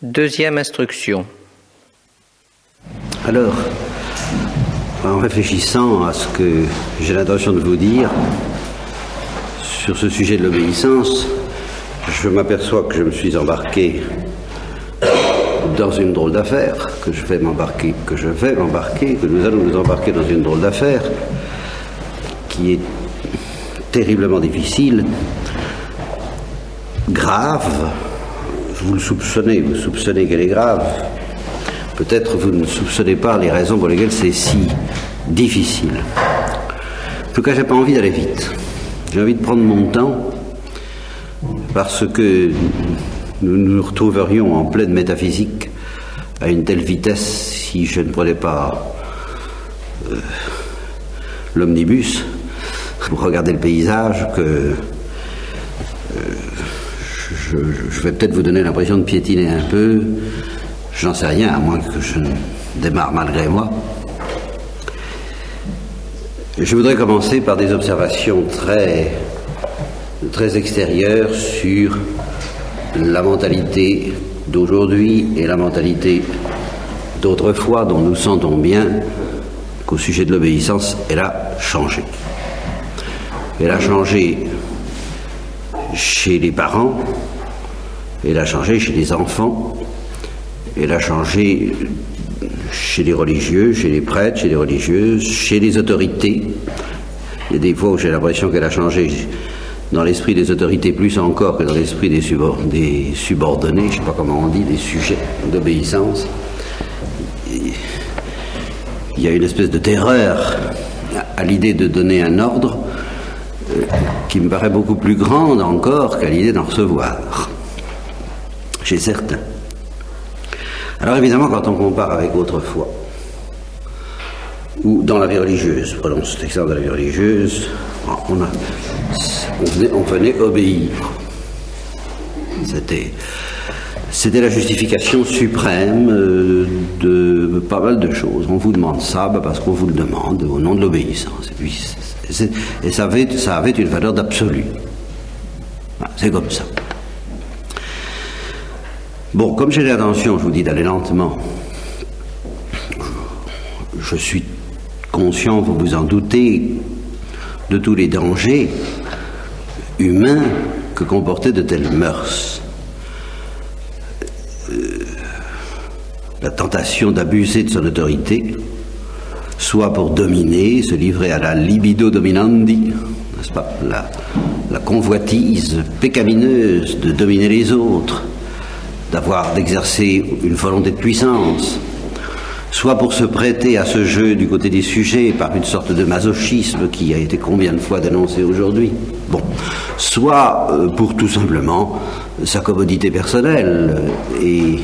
Deuxième instruction. Alors, en réfléchissant à ce que j'ai l'intention de vous dire sur ce sujet de l'obéissance, je m'aperçois que je me suis embarqué dans une drôle d'affaire, que nous allons nous embarquer dans une drôle d'affaire qui est terriblement difficile, grave. Vous soupçonnez qu'elle est grave. Peut-être vous ne soupçonnez pas les raisons pour lesquelles c'est si difficile. En tout cas, j'ai pas envie d'aller vite. J'ai envie de prendre mon temps parce que nous nous retrouverions en pleine métaphysique à une telle vitesse si je ne prenais pas l'omnibus pour regarder le paysage que je vais peut-être vous donner l'impression de piétiner un peu. J'en sais rien, à moins que je ne démarre malgré moi. Je voudrais commencer par des observations très extérieures sur la mentalité d'aujourd'hui et la mentalité d'autrefois, dont nous sentons bien qu'au sujet de l'obéissance, elle a changé. Elle a changé chez les parents, elle a changé chez les enfants, elle a changé chez les religieux, chez les prêtres, chez les religieuses, chez les autorités. Il y a des fois où j'ai l'impression qu'elle a changé dans l'esprit des autorités plus encore que dans l'esprit des subordonnés, je ne sais pas comment on dit, des sujets d'obéissance. Il y a une espèce de terreur à l'idée de donner un ordre qui me paraît beaucoup plus grande encore qu'à l'idée d'en recevoir, chez certains. Alors évidemment, quand on compare avec autrefois, ou dans la vie religieuse, prenons cet exemple de la vie religieuse, on venait obéir. C'était la justification suprême de pas mal de choses. On vous demande ça parce qu'on vous le demande au nom de l'obéissance. Et puis, ça avait une valeur d'absolu. C'est comme ça. Bon, comme j'ai l'intention, je vous dis, d'aller lentement, je suis conscient, vous vous en doutez, de tous les dangers humains que comportaient de telles mœurs. La tentation d'abuser de son autorité, soit pour dominer, se livrer à la libido dominandi, n'est-ce pas, la convoitise pécamineuse de dominer les autres, d'exercer une volonté de puissance, soit pour se prêter à ce jeu du côté des sujets par une sorte de masochisme qui a été combien de fois dénoncé aujourd'hui, bon, soit pour tout simplement sa commodité personnelle. Et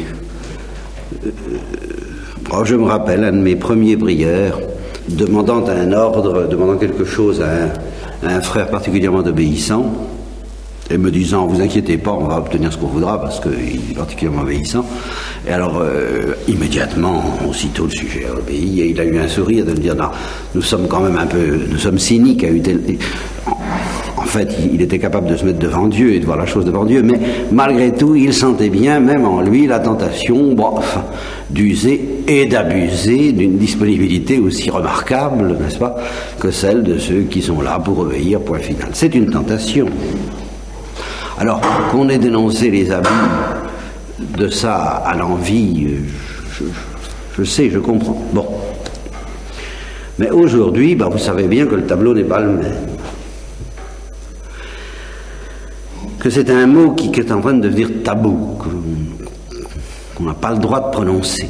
je me rappelle un de mes premiers prieurs demandant un ordre, demandant quelque chose à un frère particulièrement obéissant, et me disant, vous inquiétez pas, on va obtenir ce qu'on voudra parce qu'il est particulièrement obéissant. Et alors, immédiatement, aussitôt le sujet a obéi, et il a eu un sourire de me dire, non, nous sommes quand même nous sommes cyniques. En fait, il était capable de se mettre devant Dieu et de voir la chose devant Dieu, mais malgré tout, il sentait bien, même en lui, la tentation, d'user et d'abuser d'une disponibilité aussi remarquable, n'est-ce pas, que celle de ceux qui sont là pour obéir, point final. C'est une tentation. Alors, qu'on ait dénoncé les abus de ça à l'envi, je sais, je comprends. Bon. Mais aujourd'hui, vous savez bien que le tableau n'est pas le même. Que c'est un mot qui est en train de devenir tabou, qu'on n'a pas le droit de prononcer.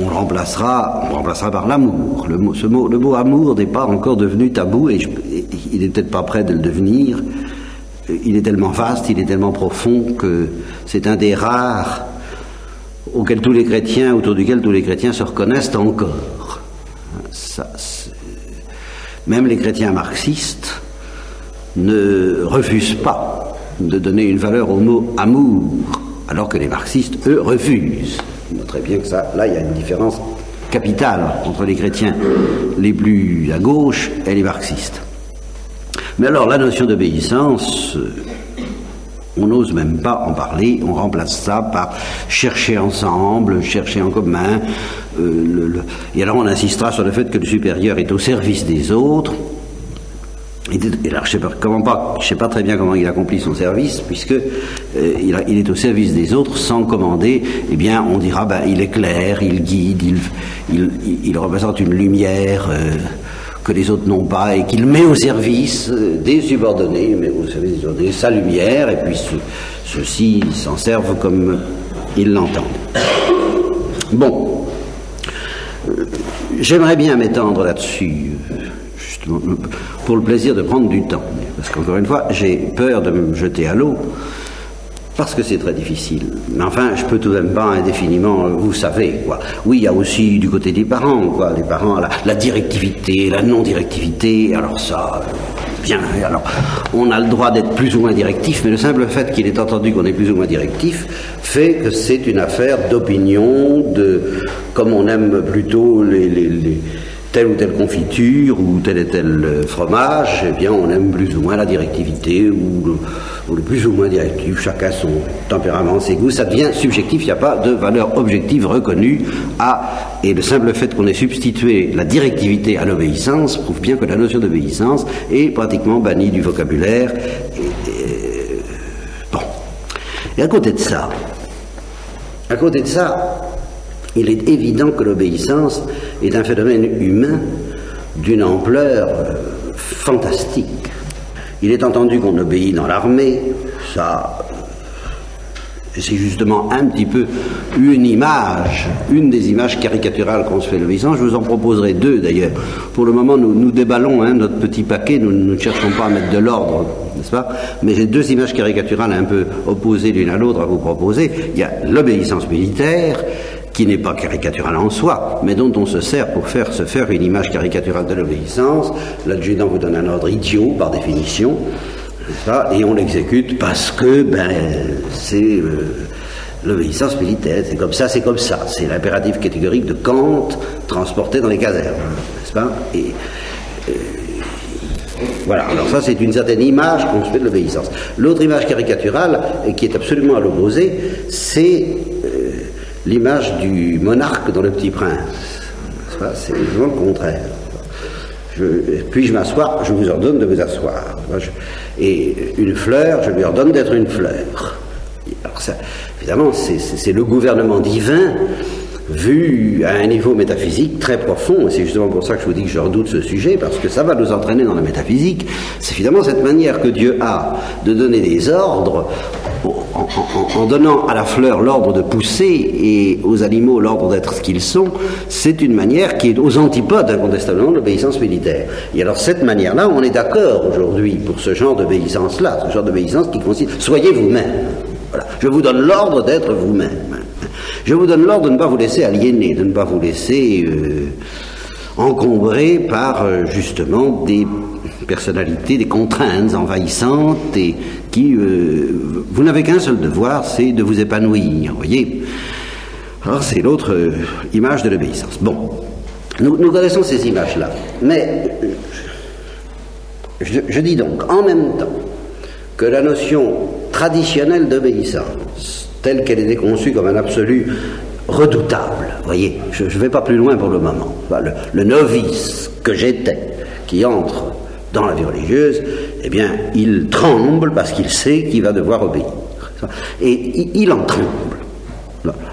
On le remplacera par l'amour. Le mot amour n'est pas encore devenu tabou et il n'est peut-être pas prêt de le devenir. Il est tellement vaste, il est tellement profond que c'est un des rares autour duquel tous les chrétiens se reconnaissent encore. Même les chrétiens marxistes ne refusent pas de donner une valeur au mot amour, alors que les marxistes, eux, refusent. Vous noterez bien que là, il y a une différence capitale entre les chrétiens les plus à gauche et les marxistes. Mais alors, la notion d'obéissance, On n'ose même pas en parler, on remplace ça par chercher ensemble, chercher en commun. Et alors on insistera sur le fait que le supérieur est au service des autres. Et alors je sais pas très bien comment il accomplit son service, puisque il est au service des autres sans commander. Eh bien, on dira, il éclaire, il guide, il représente une lumière que les autres n'ont pas, et qu'il met au service des subordonnés, mais au service des subordonnés sa lumière, et puis ceux-ci s'en servent comme ils l'entendent. Bon, j'aimerais bien m'étendre là-dessus, justement, pour le plaisir de prendre du temps, parce qu'encore une fois, j'ai peur de me jeter à l'eau, parce que c'est très difficile. Mais enfin, je peux tout de même pas indéfiniment, vous savez, quoi. Oui, il y a aussi du côté des parents, quoi. Les parents, la directivité, la non-directivité, alors ça, bien, alors, on a le droit d'être plus ou moins directif, mais le simple fait qu'il est entendu qu'on est plus ou moins directif fait que c'est une affaire d'opinion, comme on aime plutôt telle ou telle confiture ou tel et tel fromage, eh bien on aime plus ou moins la directivité ou le plus ou moins directif, chacun son tempérament, ses goûts, ça devient subjectif, il n'y a pas de valeur objective reconnue et le simple fait qu'on ait substitué la directivité à l'obéissance prouve bien que la notion d'obéissance est pratiquement bannie du vocabulaire. Bon. Et à côté de ça, il est évident que l'obéissance est un phénomène humain d'une ampleur fantastique. Il est entendu qu'on obéit dans l'armée, ça, c'est justement un petit peu une des images caricaturales qu'on se fait de l'obéissance. Je vous en proposerai deux d'ailleurs. Pour le moment, nous déballons notre petit paquet, nous ne cherchons pas à mettre de l'ordre, n'est-ce pas? Mais j'ai deux images caricaturales un peu opposées l'une à l'autre à vous proposer. Il y a l'obéissance militaire, qui n'est pas caricaturale en soi, mais dont on se sert pour se faire une image caricaturale de l'obéissance. L'adjudant vous donne un ordre idiot, par définition, et on l'exécute parce que c'est l'obéissance militaire. C'est comme ça, c'est comme ça. C'est l'impératif catégorique de Kant transporté dans les casernes, n'est-ce pas? Voilà, alors ça c'est une certaine image qu'on se fait de l'obéissance. L'autre image caricaturale, qui est absolument à l'opposé, c'est l'image du monarque dans Le Petit Prince. C'est vraiment le contraire. Puis-je m'asseoir? Je vous ordonne de vous asseoir. Et une fleur, je lui ordonne d'être une fleur. Alors ça, évidemment, c'est le gouvernement divin vu à un niveau métaphysique très profond, et c'est justement pour ça que je vous dis que je redoute ce sujet, parce que ça va nous entraîner dans la métaphysique. C'est évidemment cette manière que Dieu a de donner des ordres, en donnant à la fleur l'ordre de pousser et aux animaux l'ordre d'être ce qu'ils sont. C'est une manière qui est aux antipodes incontestablement de l'obéissance militaire. Et alors cette manière-là, on est d'accord aujourd'hui pour ce genre d'obéissance-là, ce genre d'obéissance qui consiste, soyez vous-même. Voilà. Je vous donne l'ordre d'être vous-même. Je vous donne l'ordre de ne pas vous laisser aliéner, de ne pas vous laisser encombrer par justement des personnalités, des contraintes envahissantes et qui, vous n'avez qu'un seul devoir, c'est de vous épanouir, voyez. Alors c'est l'autre image de l'obéissance. Bon, nous connaissons ces images-là, mais je dis donc en même temps que la notion traditionnelle d'obéissance, telle qu'elle était conçue comme un absolu redoutable, voyez, je ne vais pas plus loin pour le moment. Le novice que j'étais, qui entre dans la vie religieuse, eh bien, il tremble parce qu'il sait qu'il va devoir obéir. Et il en tremble.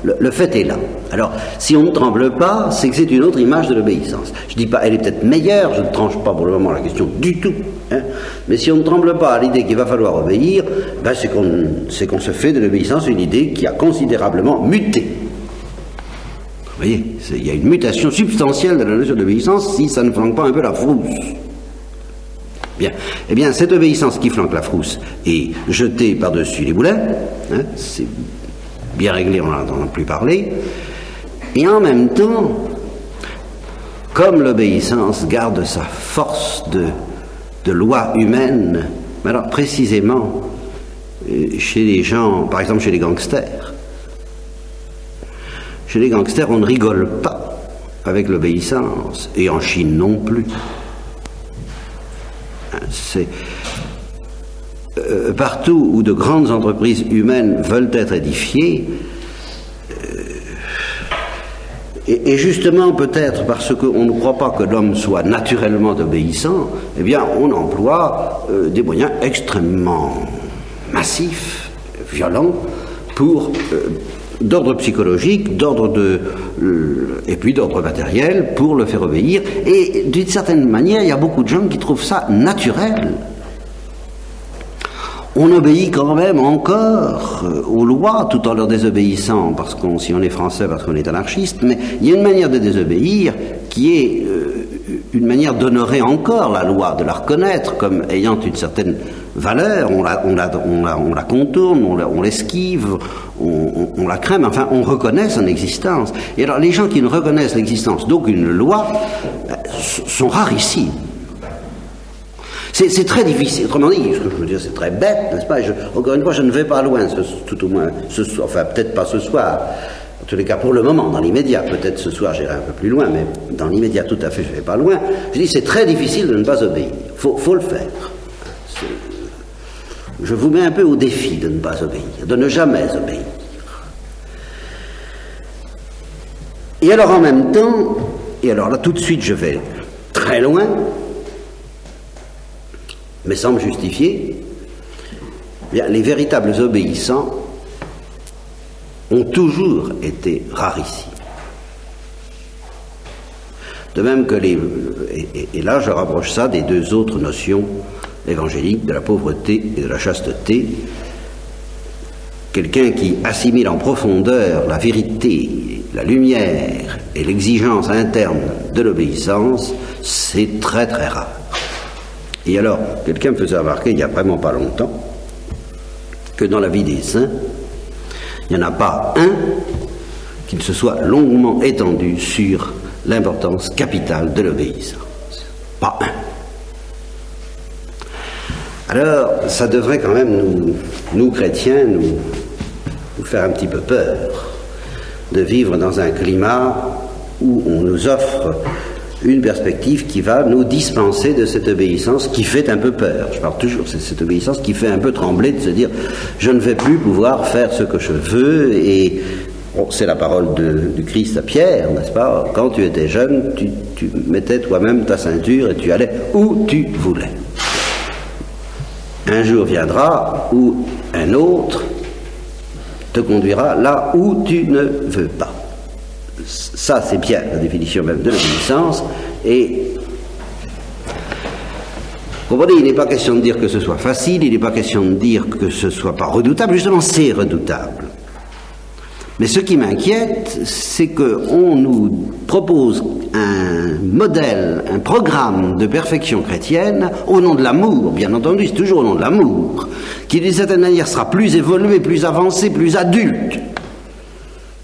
Le fait est là. Alors, si on ne tremble pas, c'est que c'est une autre image de l'obéissance. Je ne dis pas, elle est peut-être meilleure, je ne tranche pas pour le moment la question du tout. Hein, mais si on ne tremble pas à l'idée qu'il va falloir obéir, ben c'est qu'on se fait de l'obéissance une idée qui a considérablement muté. Vous voyez, il y a une mutation substantielle de la notion d'obéissance si ça ne flanque pas un peu la frousse. Bien. Eh bien, cette obéissance qui flanque la frousse est jetée par-dessus les boulets, hein, c'est bien réglé, on n'en a plus parlé, et en même temps, comme l'obéissance garde sa force de loi humaine, alors précisément chez les gens, par exemple chez les gangsters, on ne rigole pas avec l'obéissance, et en Chine non plus. partout où de grandes entreprises humaines veulent être édifiées, et justement peut-être parce qu'on ne croit pas que l'homme soit naturellement obéissant, eh bien on emploie des moyens extrêmement massifs, violents, pour d'ordre psychologique, et puis d'ordre matériel, pour le faire obéir. Et d'une certaine manière, il y a beaucoup de gens qui trouvent ça naturel. On obéit quand même encore aux lois tout en leur désobéissant, parce qu'on, si on est français, parce qu'on est anarchiste, mais il y a une manière de désobéir qui est une manière d'honorer encore la loi, de la reconnaître comme ayant une certaine valeur. On la contourne, on l'esquive, on la craint, mais enfin on reconnaît son existence. Et alors les gens qui ne reconnaissent l'existence d'aucune loi sont rarissimes. C'est très difficile. Autrement dit, ce que je veux dire, c'est très bête, n'est-ce pas? Encore une fois, je ne vais pas loin, tout au moins, enfin peut-être pas ce soir, en tous les cas pour le moment, dans l'immédiat. Peut-être ce soir j'irai un peu plus loin, mais dans l'immédiat tout à fait je ne vais pas loin. Je dis c'est très difficile de ne pas obéir. Faut le faire. Je vous mets un peu au défi de ne pas obéir, de ne jamais obéir. Et alors en même temps, et alors là tout de suite je vais très loin, mais sans me justifier, bien, les véritables obéissants ont toujours été rarissimes. De même que et là je rapproche ça des deux autres notions évangéliques, de la pauvreté et de la chasteté. Quelqu'un qui assimile en profondeur la vérité, la lumière et l'exigence interne de l'obéissance, c'est très très rare. Et alors, quelqu'un me faisait remarquer il n'y a vraiment pas longtemps que dans la vie des saints, il n'y en a pas un qui ne se soit longuement étendu sur l'importance capitale de l'obéissance. Pas un. Alors, ça devrait quand même nous chrétiens, nous faire un petit peu peur de vivre dans un climat où on nous offre une perspective qui va nous dispenser de cette obéissance qui fait un peu peur. Je parle toujours, c'est cette obéissance qui fait un peu trembler, de se dire je ne vais plus pouvoir faire ce que je veux. Et c'est la parole du Christ à Pierre, n'est-ce pas? Quand tu étais jeune, tu mettais toi-même ta ceinture et tu allais où tu voulais. Un jour viendra où un autre te conduira là où tu ne veux pas. Ça, c'est bien la définition même de l'obéissance. Et comprenez, il n'est pas question de dire que ce soit facile, il n'est pas question de dire que ce soit pas redoutable. Justement, c'est redoutable. Mais ce qui m'inquiète, c'est qu'on nous propose un modèle, un programme de perfection chrétienne au nom de l'amour, bien entendu, c'est toujours au nom de l'amour, qui d'une certaine manière sera plus évolué, plus avancé, plus adulte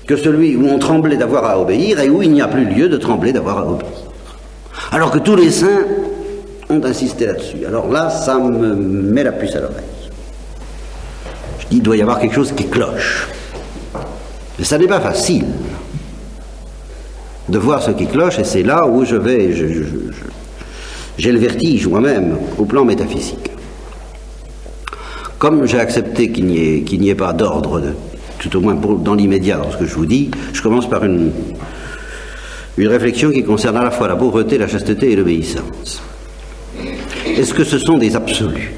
que celui où on tremblait d'avoir à obéir et où il n'y a plus lieu de trembler d'avoir à obéir. Alors que tous les saints ont insisté là-dessus. Alors là, ça me met la puce à l'oreille. Je dis, il doit y avoir quelque chose qui cloche. Mais ça n'est pas facile de voir ce qui cloche, et c'est là où j'ai le vertige moi-même au plan métaphysique. Comme j'ai accepté qu'il n'y ait pas d'ordre, tout au moins dans l'immédiat dans ce que je vous dis, je commence par une réflexion qui concerne à la fois la pauvreté, la chasteté et l'obéissance. Est-ce que ce sont des absolus?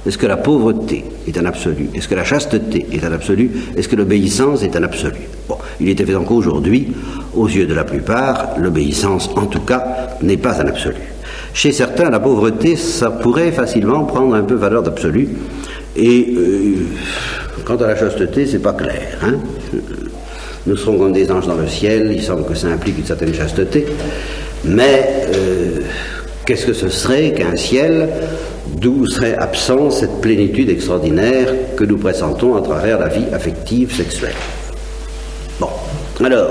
Est-ce que la pauvreté est un absolu? Est-ce que la chasteté est un absolu? Est-ce que l'obéissance est un absolu? Bon, il est évident qu'aujourd'hui, aux yeux de la plupart, l'obéissance, en tout cas, n'est pas un absolu. Chez certains, la pauvreté, ça pourrait facilement prendre un peu valeur d'absolu. Et quant à la chasteté, c'est pas clair. Hein? Nous serons comme des anges dans le ciel, il semble que ça implique une certaine chasteté. Mais qu'est-ce que ce serait qu'un ciel d'où serait absent cette plénitude extraordinaire que nous pressentons à travers la vie affective sexuelle? Bon, alors,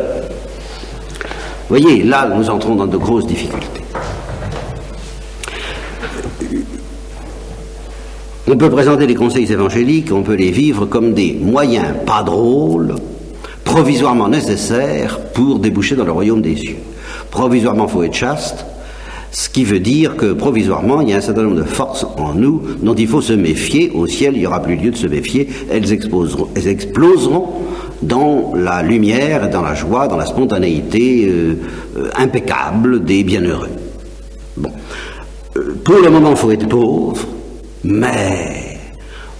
vous voyez, là, nous entrons dans de grosses difficultés. On peut présenter les conseils évangéliques, on peut les vivre comme des moyens pas drôles, provisoirement nécessaires pour déboucher dans le royaume des cieux. Provisoirement, il faut être chaste. Ce qui veut dire que provisoirement, il y a un certain nombre de forces en nous dont il faut se méfier. Au ciel, il n'y aura plus lieu de se méfier. Elles exploseront dans la lumière, dans la joie, dans la spontanéité impeccable des bienheureux. Bon. Pour le moment, il faut être pauvre, mais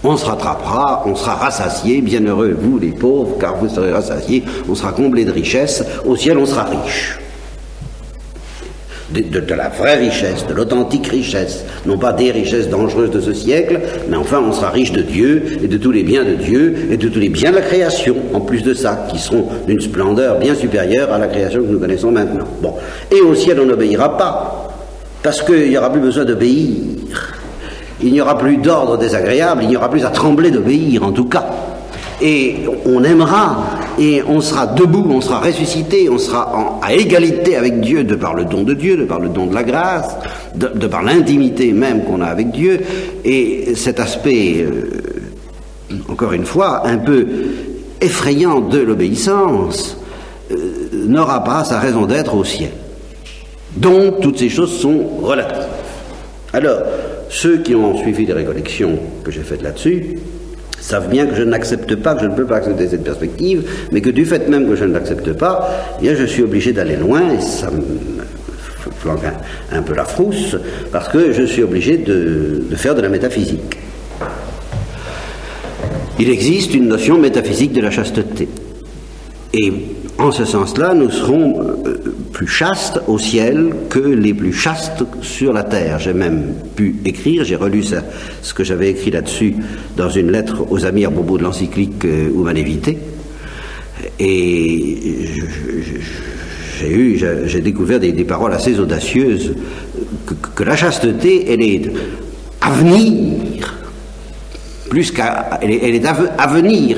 on se rattrapera, on sera rassasié, bienheureux vous les pauvres, car vous serez rassasiés, on sera comblé de richesses, au ciel on sera riche. De la vraie richesse, de l'authentique richesse, non pas des richesses dangereuses de ce siècle, mais enfin on sera riche de Dieu et de tous les biens de Dieu et de tous les biens de la création, en plus de ça, qui seront d'une splendeur bien supérieure à la création que nous connaissons maintenant. Bon. Et au ciel on n'obéira pas, parce qu'il n'y aura plus besoin d'obéir, il n'y aura plus d'ordre désagréable, il n'y aura plus à trembler d'obéir en tout cas. Et on aimera, et on sera debout, on sera ressuscité, on sera à égalité avec Dieu de par le don de Dieu, de par le don de la grâce, de par l'intimité même qu'on a avec Dieu. Et cet aspect, encore une fois, un peu effrayant de l'obéissance, n'aura pas sa raison d'être au ciel. Donc, toutes ces choses sont relatives. Alors, ceux qui ont suivi les récollections que j'ai faites là-dessus, savent bien que je n'accepte pas, que je ne peux pas accepter cette perspective, mais que du fait même que je ne l'accepte pas, eh bien je suis obligé d'aller loin, et ça me flanque un peu la frousse, parce que je suis obligé de faire de la métaphysique. Il existe une notion métaphysique de la chasteté. Et en ce sens-là, nous serons plus chastes au ciel que les plus chastes sur la terre. J'ai même pu écrire, j'ai relu ce que j'avais écrit là-dessus dans une lettre aux amis à propos de l'encyclique Humanae Vitae, et j'ai découvert des paroles assez audacieuses, que la chasteté, elle est à venir, plus qu'à, elle est à venir,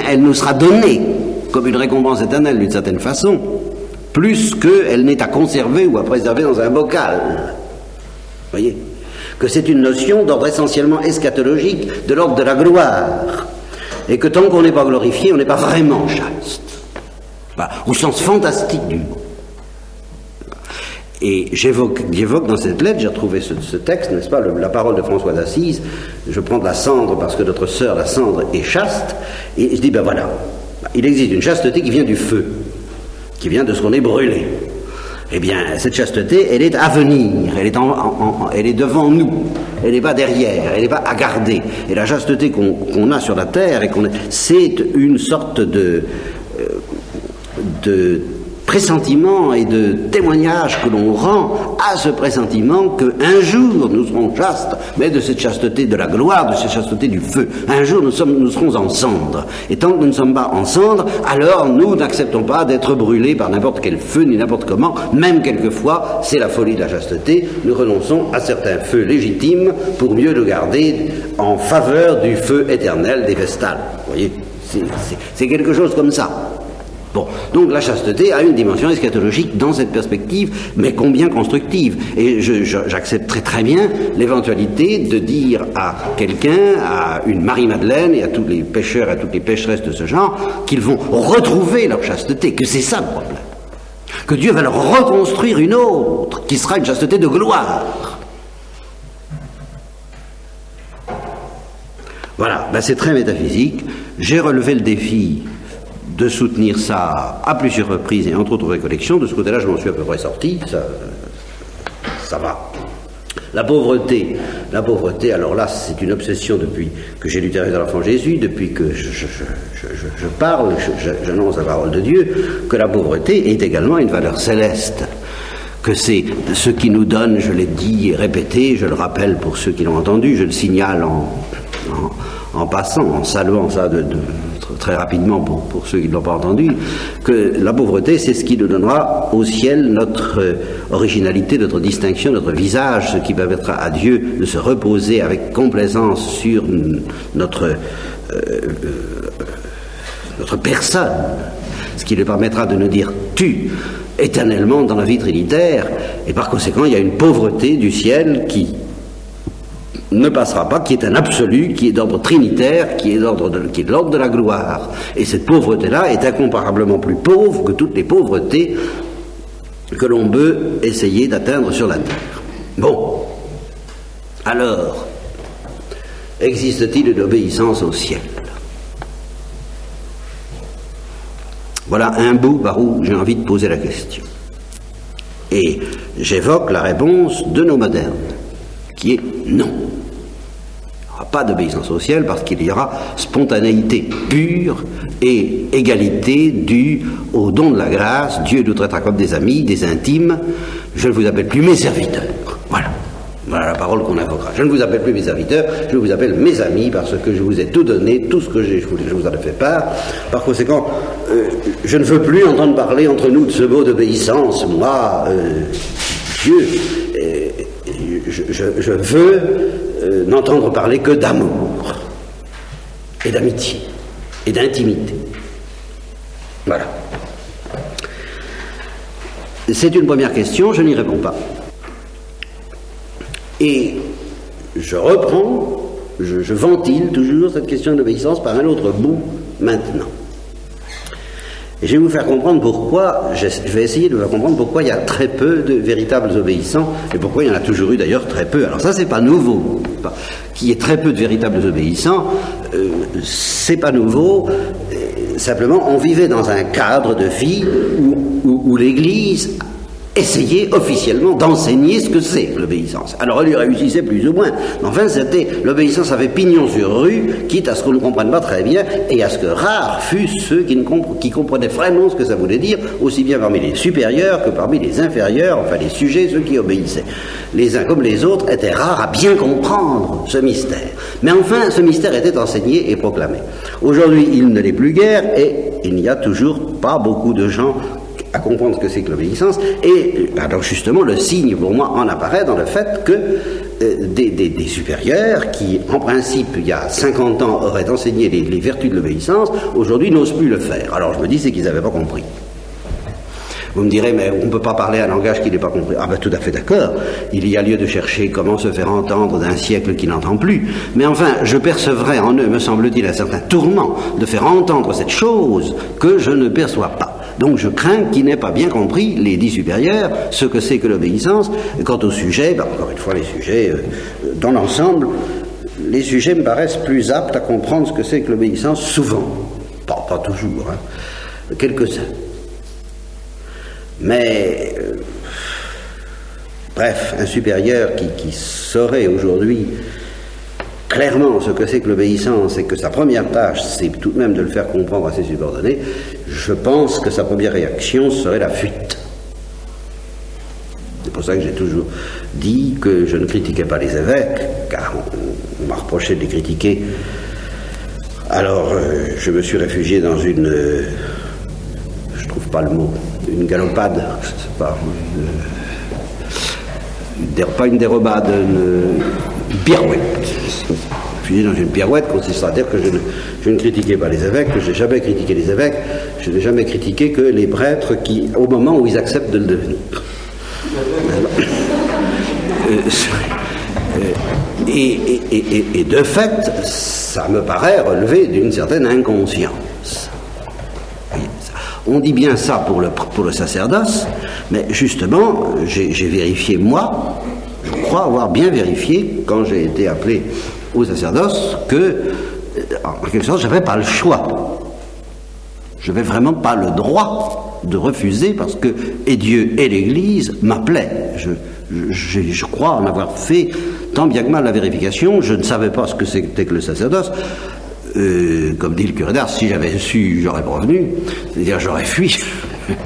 elle nous sera donnée comme une récompense éternelle d'une certaine façon, plus qu'elle n'est à conserver ou à préserver dans un bocal. Vous voyez ? Que c'est une notion d'ordre essentiellement eschatologique, de l'ordre de la gloire. Et que tant qu'on n'est pas glorifié, on n'est pas vraiment chaste. Au sens fantastique du mot. Et j'évoque dans cette lettre, j'ai retrouvé ce texte, n'est-ce pas, la parole de François d'Assise. Je prends de la cendre parce que notre sœur, la cendre, est chaste. Et je dis, ben voilà, il existe une chasteté qui vient du feu, qui vient de ce qu'on est brûlé. Eh bien, cette chasteté, elle est à venir, elle est devant nous, elle n'est pas derrière, elle n'est pas à garder. Et la chasteté qu'on a sur la terre, c'est une sorte de pressentiment et de témoignage que l'on rend à ce pressentiment qu'un jour nous serons chastes, mais de cette chasteté de la gloire, de cette chasteté du feu. Un jour nous serons en cendre. Et tant que nous ne sommes pas en cendre, alors nous n'acceptons pas d'être brûlés par n'importe quel feu, ni n'importe comment, même quelquefois, c'est la folie de la chasteté, nous renonçons à certains feux légitimes pour mieux le garder en faveur du feu éternel des vestales. Vous voyez, c'est quelque chose comme ça. Bon, donc la chasteté a une dimension eschatologique dans cette perspective, mais combien constructive. Et j'accepte très bien l'éventualité de dire à quelqu'un, à une Marie-Madeleine et à tous les pécheurs et à toutes les pécheresses de ce genre, qu'ils vont retrouver leur chasteté, que c'est ça le problème. Que Dieu va leur reconstruire une autre, qui sera une chasteté de gloire. Voilà, c'est très métaphysique. J'ai relevé le défi de soutenir ça à plusieurs reprises et entre autres récollections. De ce côté-là, je m'en suis à peu près sorti, ça va. La pauvreté, alors là, c'est une obsession depuis que j'ai lu Thérèse de l'Enfant Jésus, depuis que je parle, j'annonce la parole de Dieu, que la pauvreté est également une valeur céleste, que c'est ce qui nous donne, je l'ai dit et répété, je le rappelle pour ceux qui l'ont entendu, je le signale en passant, en saluant ça très rapidement pour ceux qui ne l'ont pas entendu, que la pauvreté, c'est ce qui nous donnera au ciel notre originalité, notre distinction, notre visage, ce qui permettra à Dieu de se reposer avec complaisance sur notre personne, ce qui lui permettra de nous dire « tu » éternellement dans la vie trinitaire, et par conséquent, il y a une pauvreté du ciel qui ne passera pas, qui est un absolu, qui est d'ordre trinitaire, qui est de l'ordre de la gloire. Et cette pauvreté-là est incomparablement plus pauvre que toutes les pauvretés que l'on peut essayer d'atteindre sur la terre. Bon, alors, existe-t-il une obéissance au ciel? Voilà un bout par où j'ai envie de poser la question. Et j'évoque la réponse de nos modernes, qui est non. Il n'y aura pas d'obéissance au ciel parce qu'il y aura spontanéité pure et égalité due au don de la grâce. Dieu nous traitera comme des amis, des intimes. Je ne vous appelle plus mes serviteurs. Voilà. Voilà la parole qu'on invoquera. Je ne vous appelle plus mes serviteurs, je vous appelle mes amis parce que je vous ai tout donné, tout ce que je vous en ai fait part. Par conséquent, je ne veux plus entendre parler entre nous de ce mot d'obéissance. Moi, Dieu, je veux n'entendre parler que d'amour et d'amitié et d'intimité. Voilà. C'est une première question, je n'y réponds pas. Et je reprends, je ventile toujours cette question d'obéissance par un autre bout maintenant. Et je vais vous faire comprendre pourquoi, je vais essayer de vous faire comprendre pourquoi il y a très peu de véritables obéissants et pourquoi il y en a toujours eu d'ailleurs très peu. Alors ça, c'est pas nouveau. Qu'il y ait très peu de véritables obéissants, c'est pas nouveau. Simplement, on vivait dans un cadre de vie où l'Église essayait officiellement d'enseigner ce que c'est l'obéissance. Alors elle y réussissait plus ou moins, mais enfin l'obéissance avait pignon sur rue, quitte à ce qu'on ne comprenne pas très bien et à ce que rares fussent ceux qui comprenaient vraiment ce que ça voulait dire, aussi bien parmi les supérieurs que parmi les inférieurs, enfin les sujets, ceux qui obéissaient. Les uns comme les autres étaient rares à bien comprendre ce mystère. Mais enfin, ce mystère était enseigné et proclamé. Aujourd'hui, il ne l'est plus guère et il n'y a toujours pas beaucoup de gens à comprendre ce que c'est que l'obéissance, et alors justement le signe pour moi en apparaît dans le fait que des supérieurs qui en principe il y a 50 ans auraient enseigné les vertus de l'obéissance, aujourd'hui n'osent plus le faire. Alors je me dis c'est qu'ils n'avaient pas compris. Vous me direz, mais on ne peut pas parler un langage qui n'est pas compris. Ah ben tout à fait d'accord, il y a lieu de chercher comment se faire entendre d'un siècle qui n'entend plus, mais enfin je percevrais en eux, me semble-t-il, un certain tourment de faire entendre cette chose que je ne perçois pas. Donc je crains qu'ils n'aient pas bien compris, les dits supérieurs, ce que c'est que l'obéissance. Et quant au sujet, ben encore une fois, les sujets, dans l'ensemble, les sujets me paraissent plus aptes à comprendre ce que c'est que l'obéissance, souvent. Pas toujours, hein, quelques-uns. Mais, bref, un supérieur qui saurait aujourd'hui clairement ce que c'est que l'obéissance et que sa première tâche, c'est tout de même de le faire comprendre à ses subordonnés, je pense que sa première réaction serait la fuite. C'est pour ça que j'ai toujours dit que je ne critiquais pas les évêques, car on m'a reproché de les critiquer. Alors, je me suis réfugié dans une... je trouve pas le mot, une galopade, je sais pas, pas une dérobade, une pirouette. Je suis dans une pirouette consistant à dire que je ne critiquais pas les évêques, que je n'ai jamais critiqué les évêques, je n'ai jamais critiqué que les prêtres qui, au moment où ils acceptent de le devenir. Et de fait, ça me paraît relever d'une certaine inconscience. On dit bien ça pour le sacerdoce, mais justement, j'ai vérifié moi, je crois avoir bien vérifié, quand j'ai été appelé au sacerdoce, que, en quelque sorte, je n'avais pas le choix. Je n'avais vraiment pas le droit de refuser parce que et Dieu et l'Église m'appelaient. Je crois en avoir fait tant bien que mal la vérification. Je ne savais pas ce que c'était que le sacerdoce. Comme dit le curé d'Ars, si j'avais su, j'aurais prévenu, c'est-à-dire j'aurais fui,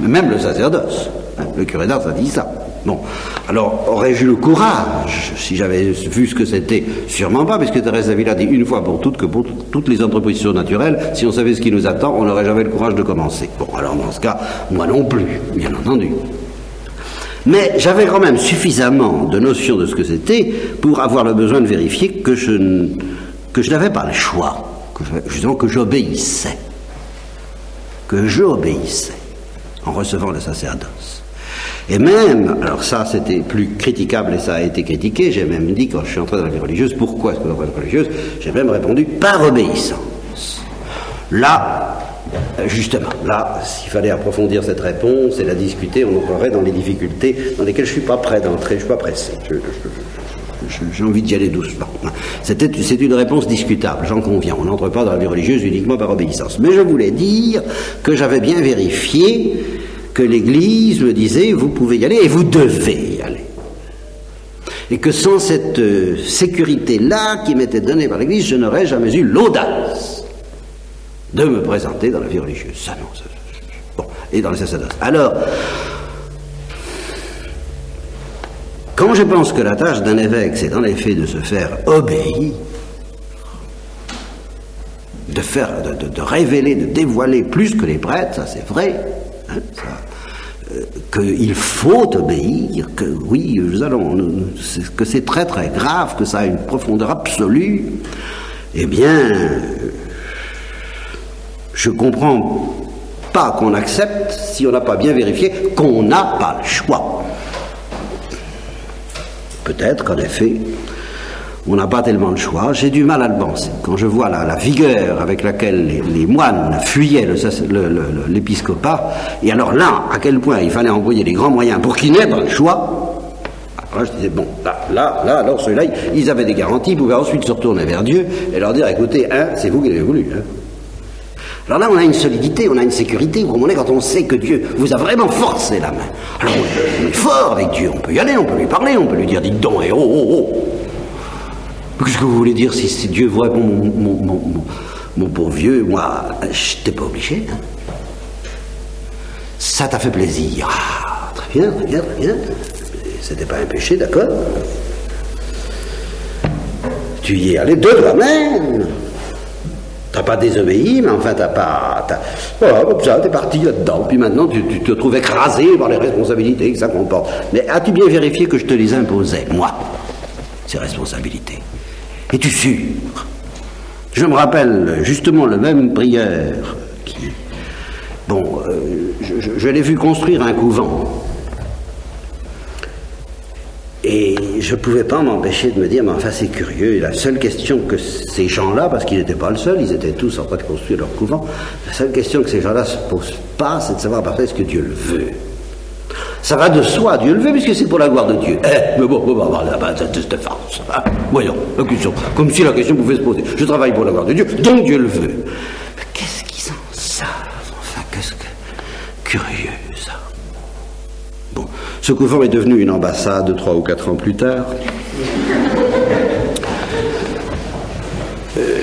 même le sacerdoce. Le curé d'Ars a dit ça. Bon, alors aurais-je eu le courage, si j'avais vu ce que c'était? Sûrement pas, puisque Thérèse d'Avila dit une fois pour toutes que pour toutes les entreprises surnaturelles, si on savait ce qui nous attend, on n'aurait jamais le courage de commencer. Bon, alors dans ce cas, moi non plus, bien entendu. Mais j'avais quand même suffisamment de notions de ce que c'était pour avoir le besoin de vérifier que je n'avais pas le choix, justement que j'obéissais. Que j'obéissais en recevant le sacerdoce. Et même, alors ça c'était plus critiquable et ça a été critiqué, j'ai même dit quand je suis entré dans la vie religieuse, pourquoi est-ce que dans la vie religieuse, j'ai même répondu par obéissance. Là, Justement, là, s'il fallait approfondir cette réponse et la discuter, on entrerait dans les difficultés dans lesquelles je ne suis pas prêt d'entrer, je ne suis pas pressé. J'ai envie d'y aller doucement. C'est une réponse discutable, j'en conviens. On n'entre pas dans la vie religieuse uniquement par obéissance. Mais je voulais dire que j'avais bien vérifié que l'Église me disait, vous pouvez y aller et vous devez y aller. Et que sans cette sécurité-là qui m'était donnée par l'Église, je n'aurais jamais eu l'audace de me présenter dans la vie religieuse. Ça, non. Bon, et dans le sacerdoce. Alors, quand je pense que la tâche d'un évêque, c'est en effet de se faire obéir, de révéler, de dévoiler plus que les prêtres, ça c'est vrai, hein, qu'il faut obéir, que oui, que c'est très très grave, que ça a une profondeur absolue, eh bien, je comprends pas qu'on accepte si on n'a pas bien vérifié qu'on n'a pas le choix. Peut-être qu'en effet, on n'a pas tellement le choix. J'ai du mal à le penser. Quand je vois la vigueur avec laquelle les moines fuyaient l'épiscopat, et alors là, à quel point il fallait envoyer les grands moyens pour qu'ils n'aient pas le choix, alors je disais, bon, là, alors ceux-là, ils avaient des garanties, ils pouvaient ensuite se retourner vers Dieu et leur dire, écoutez, c'est vous qui l'avez voulu. Hein. Alors là, on a une solidité, on a une sécurité, vous comprenez, quand on sait que Dieu vous a vraiment forcé la main. Alors on est fort avec Dieu, on peut y aller, on peut lui parler, on peut lui dire, dites donc, et oh. Qu'est-ce que vous voulez dire si Dieu vous répond, mon pauvre vieux, moi, je t'ai pas obligé. Hein. Ça t'a fait plaisir. Ah, très bien. C'était pas un péché, d'accord. Tu y es allé de toi-même. T'as pas désobéi, mais enfin voilà, comme ça, t'es parti là-dedans. Puis maintenant, tu te trouves écrasé par les responsabilités que ça comporte. Mais as-tu bien vérifié que je te les imposais, moi, ces responsabilités? Es-tu sûr? Je me rappelle justement le même prieur qui... Bon, je l'ai vu construire un couvent. Et je ne pouvais pas m'empêcher de me dire, mais enfin c'est curieux, et la seule question que ces gens-là, parce qu'ils n'étaient pas le seul, ils étaient tous en train de construire leur couvent, la seule question que ces gens-là ne se posent pas, c'est de savoir parfois est-ce que Dieu le veut. Ça va de soi, Dieu le veut, puisque c'est pour la gloire de Dieu. Mais bon, c'est farce. Hein. Voyons, la question, comme si la question pouvait se poser. Je travaille pour la gloire de Dieu, donc Dieu le veut. Mais qu'est-ce qu'ils en savent? Enfin, qu'est-ce que... Curieux, ça. Bon, ce couvent est devenu une ambassade 3 ou 4 ans plus tard.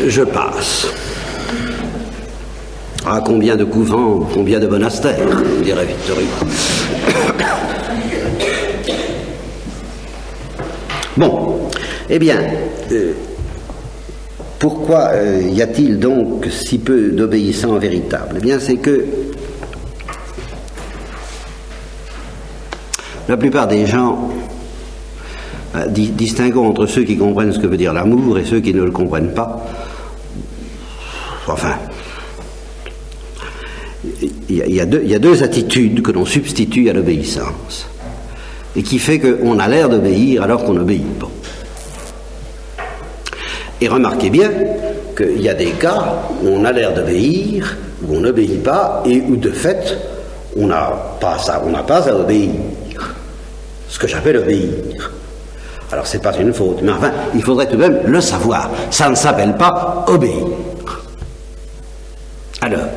Je passe. Ah, combien de couvents, combien de monastères, dirait Victor Hugo. Bon, eh bien, pourquoi y a-t-il donc si peu d'obéissants véritables? Eh bien, c'est que la plupart des gens, distinguons entre ceux qui comprennent ce que veut dire l'amour et ceux qui ne le comprennent pas. Enfin, il y a deux attitudes que l'on substitue à l'obéissance et qui fait qu'on a l'air d'obéir alors qu'on n'obéit pas. Et remarquez bien qu'il y a des cas où on a l'air d'obéir, où on n'obéit pas et où de fait on n'a pas à obéir. Ce que j'appelle obéir. Alors c'est pas une faute, mais enfin il faudrait tout de même le savoir. Ça ne s'appelle pas obéir. Alors,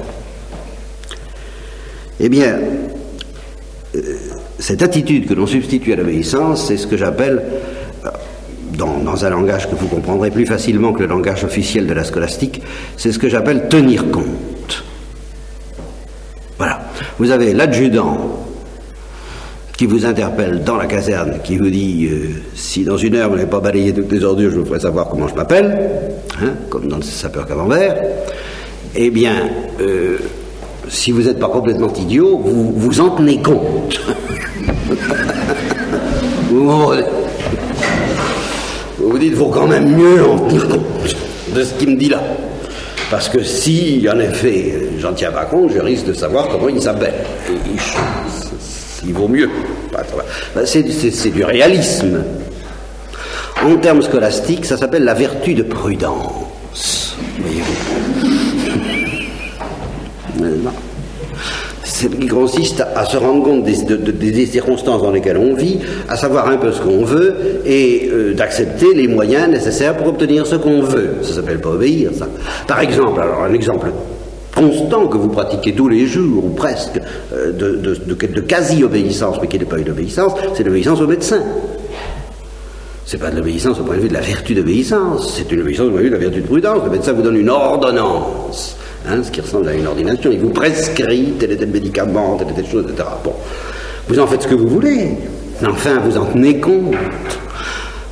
eh bien, cette attitude que l'on substitue à l'obéissance, c'est ce que j'appelle, dans un langage que vous comprendrez plus facilement que le langage officiel de la scolastique, c'est ce que j'appelle tenir compte. Voilà. Vous avez l'adjudant qui vous interpelle dans la caserne, qui vous dit si dans 1 heure vous n'avez pas balayé toutes les ordures, je vous ferai savoir comment je m'appelle, hein, comme dans le sapeur Camembert. Eh bien, si vous n'êtes pas complètement idiot, vous en tenez compte. Vous vous dites, il faut quand même mieux en tenir compte de ce qu'il me dit là. Parce que si, en effet, j'en tiens pas compte, je risque de savoir comment il s'appelle. Il vaut mieux. C'est du réalisme. En termes scolastiques, ça s'appelle la vertu de prudence. Voyez-vous. qui consiste à se rendre compte des circonstances dans lesquelles on vit, à savoir un peu ce qu'on veut et d'accepter les moyens nécessaires pour obtenir ce qu'on veut. Ça s'appelle pas obéir, ça. Par exemple, alors un exemple constant que vous pratiquez tous les jours, ou presque, de quasi-obéissance, mais qui n'est pas une obéissance, c'est l'obéissance au médecin. C'est pas de l'obéissance au point de vue de la vertu d'obéissance, c'est une obéissance au point de vue de la vertu de prudence. Le médecin vous donne une ordonnance, ce qui ressemble à une ordination, il vous prescrit tel et tel médicament, telle et telle chose, etc. Bon, vous en faites ce que vous voulez, mais enfin vous en tenez compte,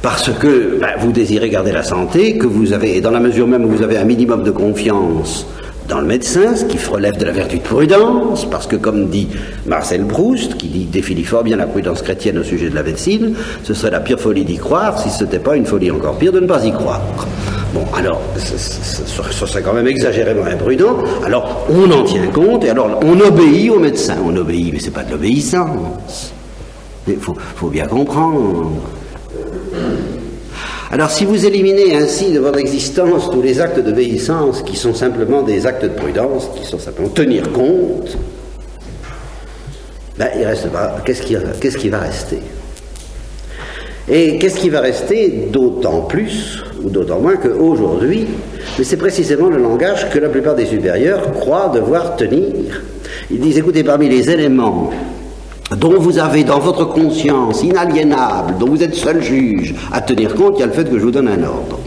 parce que vous désirez garder la santé, que vous avez, et dans la mesure même où vous avez un minimum de confiance dans le médecin, ce qui relève de la vertu de prudence, parce que comme dit Marcel Proust, qui définit fort bien la prudence chrétienne au sujet de la médecine, ce serait la pire folie d'y croire, si ce n'était pas une folie encore pire de ne pas y croire. Bon, alors, ce serait quand même exagérément imprudent, alors on en tient compte, et alors on obéit au médecin. On obéit, mais c'est pas de l'obéissance. Il faut bien comprendre. Alors si vous éliminez ainsi de votre existence tous les actes d'obéissance qui sont simplement des actes de prudence, qui sont simplement tenir compte, il reste pas. Qu'est-ce qui va rester? Et qu'est-ce qui va rester d'autant plus, ou d'autant moins qu'aujourd'hui, mais c'est précisément le langage que la plupart des supérieurs croient devoir tenir. Ils disent, écoutez, parmi les éléments dont vous avez dans votre conscience inaliénable, dont vous êtes seul juge, à tenir compte, il y a le fait que je vous donne un ordre.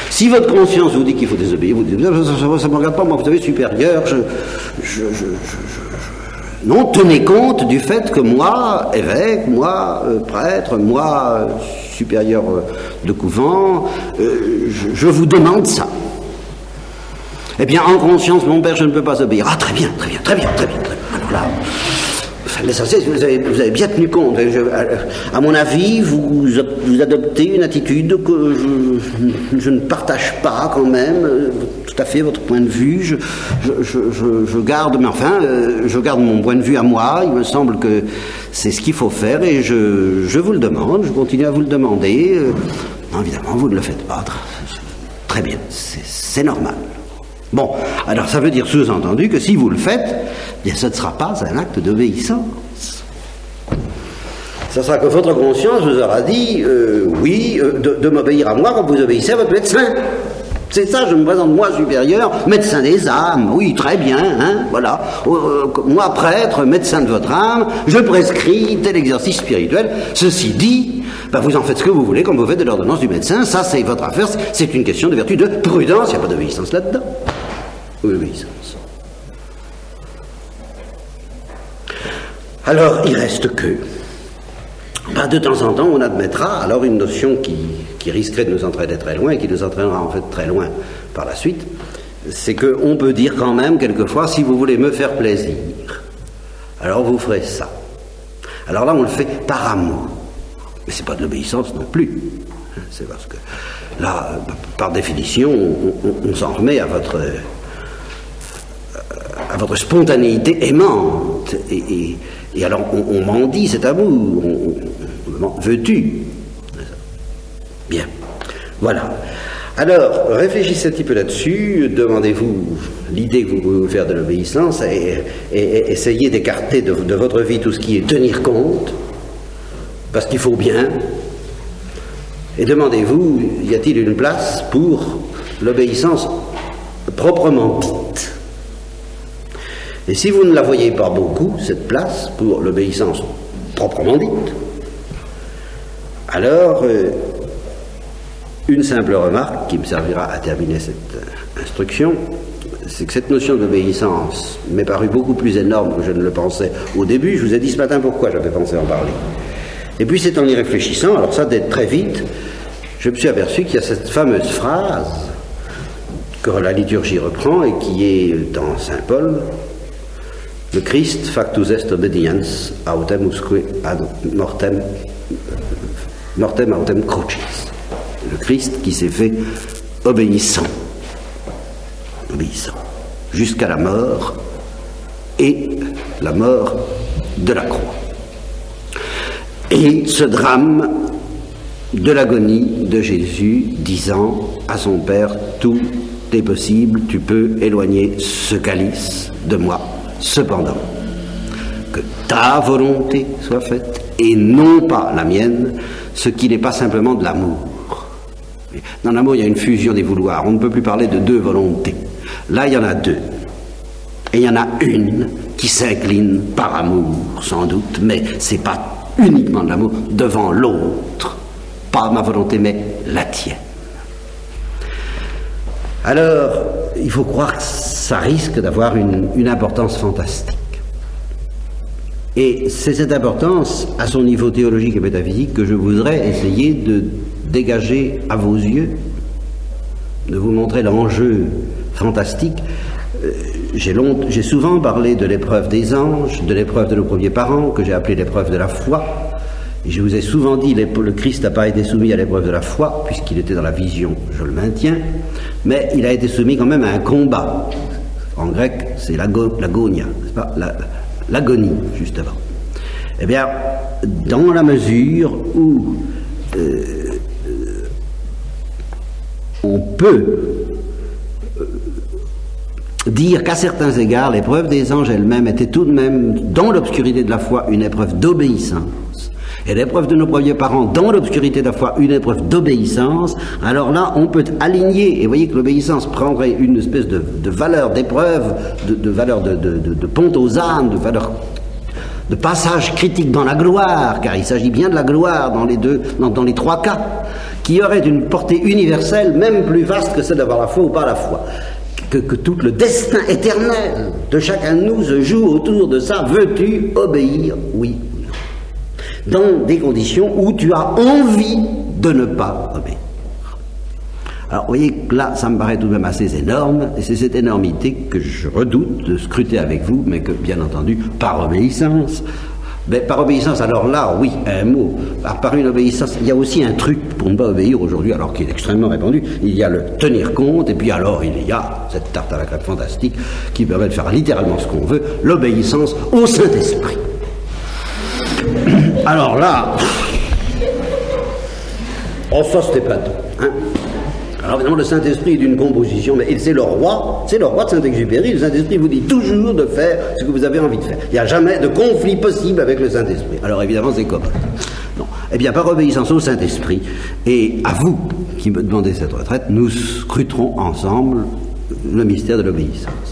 Si votre conscience vous dit qu'il faut désobéir, vous dites, ça ne me regarde pas, moi, vous savez, supérieur, non, tenez compte du fait que moi, évêque, moi, prêtre, moi, supérieur de couvent, je vous demande ça. Eh bien, en conscience, mon père, je ne peux pas obéir. Ah, très bien. Alors là, l'essentiel, vous avez bien tenu compte. À mon avis, vous adoptez une attitude que je ne partage pas quand même, tout à fait votre point de vue. Je garde, mais enfin, je garde mon point de vue à moi. Il me semble que c'est ce qu'il faut faire et je vous le demande, je continue à vous le demander. Évidemment, vous ne le faites pas. Très bien, c'est normal. Bon, alors ça veut dire sous-entendu que si vous le faites, bien ce ne sera pas un acte d'obéissance. Ça sera que votre conscience vous aura dit, oui, de m'obéir à moi comme vous obéissez à votre médecin. C'est ça, je me présente moi supérieur, médecin des âmes, oui, très bien, voilà. Moi prêtre, médecin de votre âme, je prescris tel exercice spirituel. Ceci dit, vous en faites ce que vous voulez, comme vous faites de l'ordonnance du médecin, ça c'est votre affaire, c'est une question de vertu de prudence, il n'y a pas d'obéissance là-dedans. Oui, obéissance. Alors, il reste que, de temps en temps, on admettra alors une notion qui risquerait de nous entraîner très loin et qui nous entraînera en fait très loin par la suite, c'est qu'on peut dire quand même quelquefois, si vous voulez me faire plaisir, alors vous ferez ça. Alors là, on le fait par amour. Mais c'est pas de l'obéissance non plus. C'est parce que là, par définition, on s'en remet à votre spontanéité aimante. Et alors, on mendie cet amour. Veux-tu? Bien. Voilà. Alors, réfléchissez un petit peu là-dessus, demandez-vous l'idée que vous pouvez vous faire de l'obéissance et essayez d'écarter de votre vie tout ce qui est tenir compte, parce qu'il faut bien, et demandez-vous, y a-t-il une place pour l'obéissance proprement dite? Et si vous ne la voyez pas beaucoup, cette place pour l'obéissance proprement dite, alors une simple remarque qui me servira à terminer cette instruction, c'est que cette notion d'obéissance m'est parue beaucoup plus énorme que je ne le pensais au début. Je vous ai dit ce matin pourquoi j'avais pensé en parler. Et puis c'est en y réfléchissant, alors ça d'être très vite, je me suis aperçu qu'il y a cette fameuse phrase que la liturgie reprend et qui est dans Saint Paul: le Christ factus est obediens autem usque ad mortem autem crucis. Le Christ qui s'est fait obéissant, jusqu'à la mort et la mort de la croix. Et ce drame de l'agonie de Jésus disant à son Père: tout est possible, tu peux éloigner ce calice de moi, cependant, que ta volonté soit faite et non pas la mienne, ce qui n'est pas simplement de l'amour. Dans l'amour, il y a une fusion des vouloirs. On ne peut plus parler de deux volontés. Là, il y en a deux. Et il y en a une qui s'incline par amour, sans doute, mais ce n'est pas uniquement de l'amour devant l'autre. Pas ma volonté, mais la tienne. Alors, il faut croire que ça risque d'avoir une importance fantastique. Et c'est cette importance, à son niveau théologique et métaphysique, que je voudrais essayer de dégager à vos yeux, de vous montrer l'enjeu fantastique. J'ai souvent parlé de l'épreuve des anges, de l'épreuve de nos premiers parents, que j'ai appelée l'épreuve de la foi. Et je vous ai souvent dit, le Christ n'a pas été soumis à l'épreuve de la foi, puisqu'il était dans la vision, je le maintiens, mais il a été soumis quand même à un combat. En grec, c'est l'agonia, n'est-ce pas, l'agonie, justement. Eh bien, dans la mesure où on peut dire qu'à certains égards, l'épreuve des anges elle-même était tout de même, dans l'obscurité de la foi, une épreuve d'obéissance, et l'épreuve de nos premiers parents, dans l'obscurité de la foi, une épreuve d'obéissance, alors là, on peut aligner, et vous voyez que l'obéissance prendrait une espèce de valeur d'épreuve, de valeur de pont aux ânes, de valeur de passage critique dans la gloire, car il s'agit bien de la gloire dans les trois cas, qui aurait une portée universelle, même plus vaste que celle d'avoir la foi ou pas la foi. Que tout le destin éternel de chacun de nous se joue autour de ça. Veux-tu obéir? Oui ou non? Dans des conditions où tu as envie de ne pas obéir. Alors, vous voyez que là, ça me paraît tout de même assez énorme, et c'est cette énormité que je redoute de scruter avec vous, mais que, bien entendu, par obéissance. Mais par obéissance, alors là, oui, un mot. Par une obéissance, il y a aussi un truc pour ne pas obéir aujourd'hui, alors qu'il est extrêmement répandu. Il y a le tenir compte, et puis alors il y a cette tarte à la crème fantastique qui permet de faire littéralement ce qu'on veut, l'obéissance au Saint-Esprit. Alors là, oh ça c'était pas tout, hein. Alors évidemment, le Saint-Esprit est d'une composition, mais c'est le roi de Saint-Exupéry. Le Saint-Esprit vous dit toujours de faire ce que vous avez envie de faire. Il n'y a jamais de conflit possible avec le Saint-Esprit. Alors évidemment, c'est comment? Non. Eh bien, par obéissance au Saint-Esprit, et à vous qui me demandez cette retraite, nous scruterons ensemble le mystère de l'obéissance.